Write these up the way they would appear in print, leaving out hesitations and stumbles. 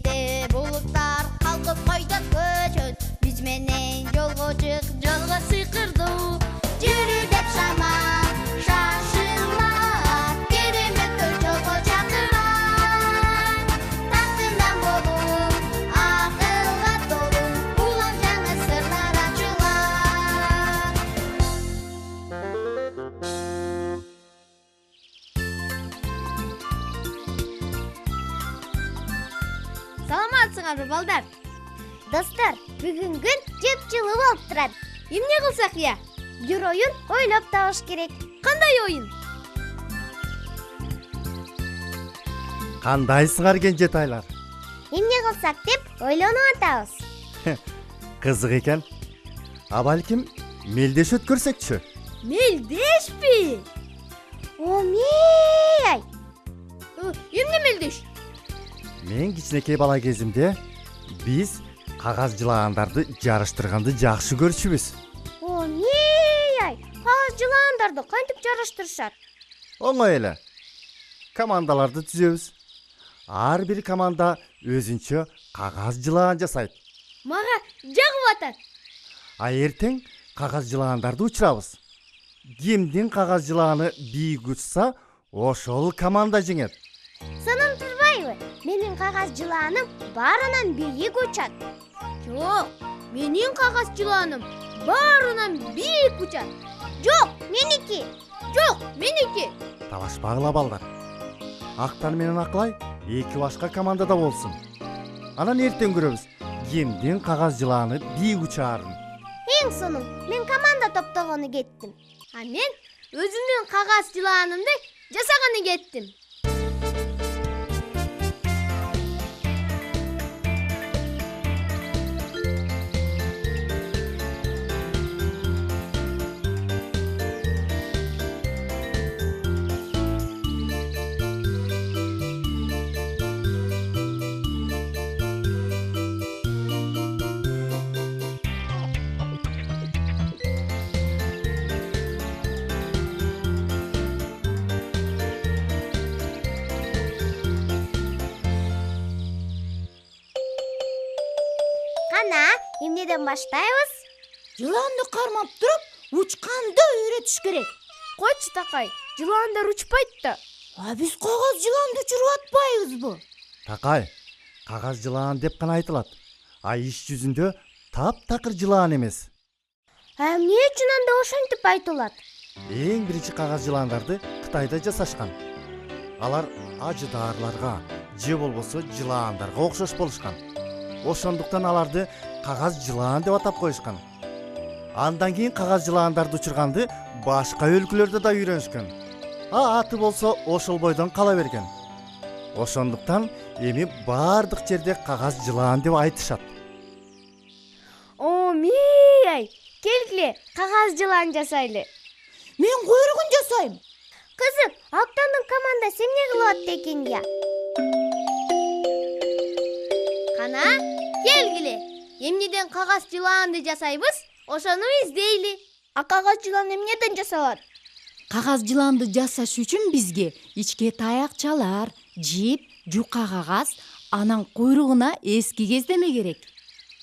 Кечте булуттар калкып койдот көчөт. Биз менен жолго чык, жолго сыйкырдуу. Жүрү деп шама, шашылма, кереметтер жолго чакырат. Тактынан болуп, акылга толуу, улам жаңы сырлар ачылат. Саламатсыңарбы, балдар? Достор, бүгүн күн жыпчылуу болуп турат. Эмне кылсак я? Бир оюн ойлоп табыш керек. Кандай оюн? Кандайсыңар кенжетайлар? Эмне кылсак деп ойлонуп атабыз. Кызык экен. А балким мелдеш өткөрсөкчү? Мелдешпи? Омей! Эмне мелдеш? Мен кичинекей бала кезимде биз кагаз жылаандарды жарыштырганды жакшы көрчүбүз. Омей! Кагаз жылаандарды кантип жарыштырышат? Оңой эле. Командаларды түзөбүз. Ар бир команда өзүнчө кагаз жылаан жасайт. Мага жагып атат. А эртең кагаз жылаандарды учурабыз. Кимдин кагаз жылааны бийик учса, ошол команда жеңет. Сынын турбайбы? Менин кагаз жылааным баарынан бийик учат. Жок, менин кагаз жылааным баарынан бийик учат. Жок, меники. Жок, меники. Талашпагыла балдар. Актар менен Акылай эки башка командада болсун. Анан эртең көрөбүз кимдин кагаз жылааны бийик учаарын. Эң сонун, мен команда топтогону кеттим. А мен өзүмдүн кагаз жылаанымды жасаганы кеттим. Кана, эмнеден баштайбыз? Жылаанды кармап туруп, учканды үйрөтүш керек. Койчу Такай, жылаандар учпайт да. А биз кагаз жылаанды учуруп атпайбызбы? Такай, кагаз жылаан деп гана айтылат. А иш жүзүндө таптакыр жылаан эмес. Эмне үчүн анда ошентип айтылат? Эң биринчи кагаз жылаандарды Кытайда жасашкан. Алар ажыдаарларга же болбосо жылаандарга окшош болушкан. Ошондуктан аларды кагаз жылаан деп атап коюшкан. Андан кийин кагаз жылаандарды учурганды башка өлкөлөрдө да үйрөнүшкөн. А аты болсо ошол бойдон кала берген. Ошондуктан эми баардык жерде кагаз жылаан деп айтышат. Омей! Келгиле, кагаз жылаан жасайлы. Мен куйругун жасайм. Кызык, Актандын командасы эмне кылып атты экен я? Кана, келгиле. Эмнеден кагаз жылаанды жасайбыз, ошону издейли. А кагаз жылаан эмнеден жасалат? Кагаз жылаанды жасаш үчүн бизге ичке таякчалар, жип, жука кагаз, анан куйругуна эски кездеме керек.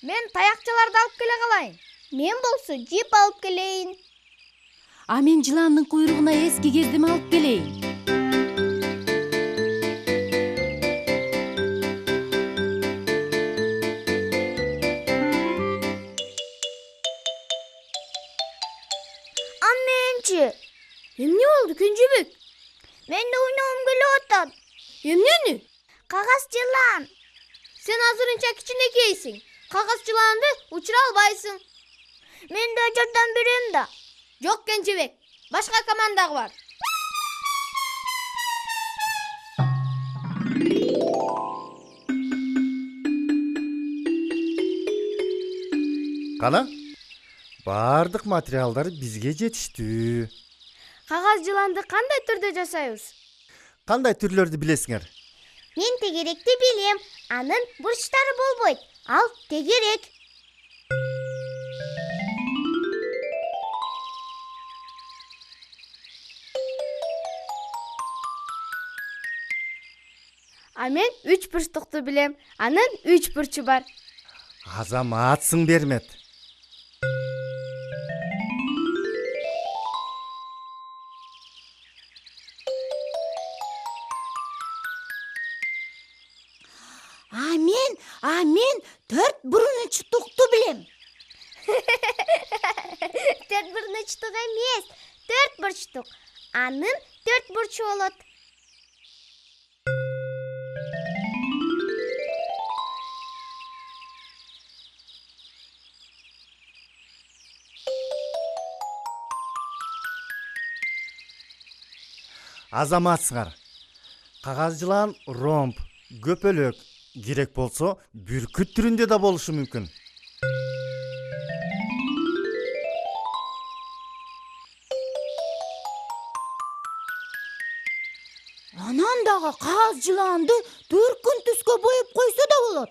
Мен таякчаларды алып келе калайын. Мен болсо жип алып келейин. А мен жылаандын куйругуна эски кездеме алып келейин. Эмне болду, Кенжебек? Мен да ойногум келип атат. Эмнени? Кагаз жылаан. Сен азырынча кичинекейсиң. Кагаз жылаанды учура албайсың. Мен да жардам берем да. Жок, Кенжебек. Башка командага бар. Кана? Бардык материалдар бизге жетиштүү. Кагаз жылаанды кандай түрдө жасайбыз? Кандай түрлөрдү билесиңер? Мен тегеректи билем. Анын бурчтары болбойт. Ал тегерек. А мен 3 бурчтукту билем. Анын 3 бурчу бар. Азаматсың Бермет. Мен 4 бурчтукту билем. 4 бурчтук эмес, 4 бурчтук. Анын 4 бурчу болот. Азаматсыңар. Кагаз жылан ромб, көпөлөк керек болсо бүркүт түрүндө да болушу мүмкүн. Анан дагы кагаз жыланды төркүн түскө боеп койсо да болот.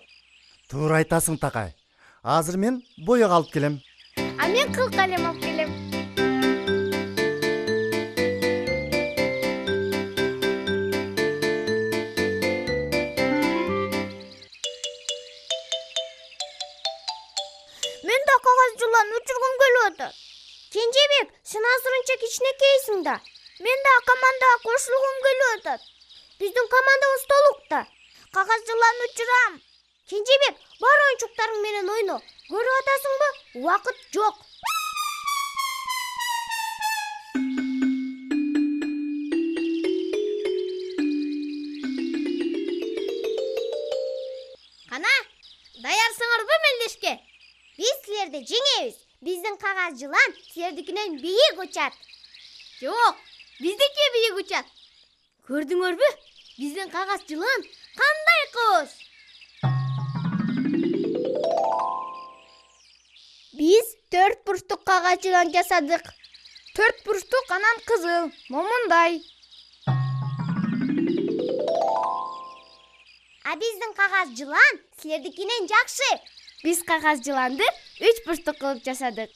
Туура айтасың Такай. Азыр мен бояк алып келем. А мен кыл калем алып келем. Мен да кагаз жылан учургум келип атат. Кенжебек, сен азырынча кичинекейсиң да. Мен да командага кошулгум келип атат. Биздин командабыз толукта. Кагаз жылан учурам. Кенжебек, бар оюнчуктарың менен ойно. Көрүп атасыңбы? Убакыт жок. Кана, даярсыңарбы мелдешке? Биз силерди жеңебиз. Биздин кагаз жылан силердикинен бийик учат. Жок, биздики бийик учат. Көрдүңөрбү? Биздин кагаз жылан кандай кыз? Биз 4 бурчтук кагаз жылан жасадык. 4 бурчтук анан кызыл, момундай. А биздин кагаз жылан силердикинен жакшы. Биз кагаз жыланды 3 бурчтук кылып жасадык.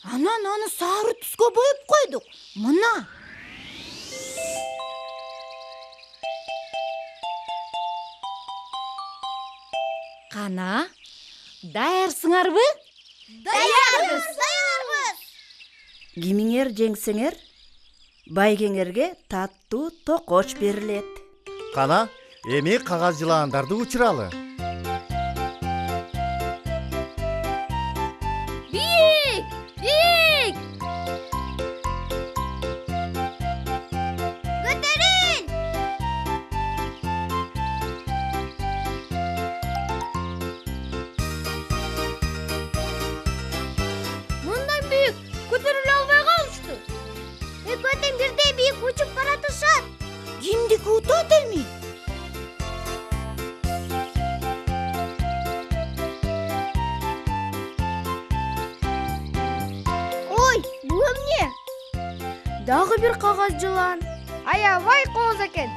Анан аны сары түскө боеп койдук. Мына. Кана, даярсыңарбы? Даярбыз. Кимиңер жеңсеңер, байгеңерге таттуу токоч берилет. Кана, эми кагаз жылаандарды учуралы. Бийик! Бийик! Көтөрүл! Мындай бийик көтөрүлө албай калышты. Экөөдөн бирдей бийик учуп баратышат. Кимдики утат эми? Ой, бул эмне? Дагы бир кагаз жылан. Аябай кооз экен.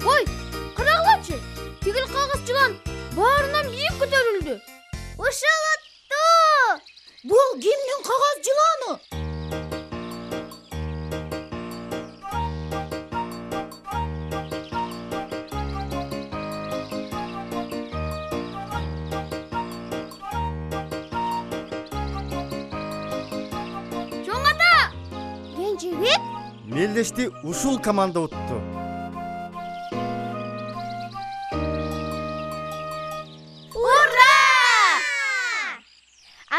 Ой, карагылачы. Тигил кагаз жылан баарынан бийик көтөрүлдү. Ушул отту. Бул кимдин кагаз жыланы? Чоң ата! Кенжебек, Мелдешти ушул команда утту. ура!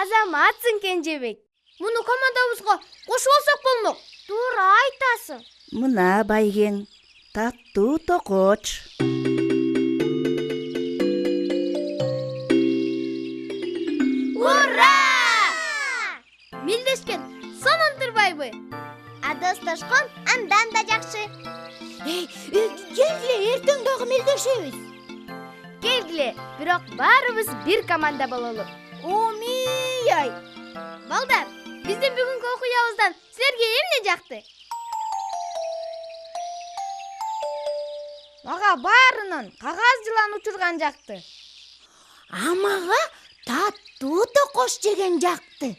Азаматсың Кенжебек. Муну командабызга кошуп алсак болмок. Туура айтасың. Мына байгең, таттуу токоч. Ура! Мелдешкен санандырбайбы? Адасташкан андан да жакшы. Келгиле, эртең дагы мелдешебиз. Келгиле, бирок баарыбыз бир команда бололу. Омий-ай. Балдар, биздин бүгүнкү окуябыздан силерге эмне жакты? Мага баарынан кагаз жылан учурган жакты. А мага таттуу токош жеген жакты.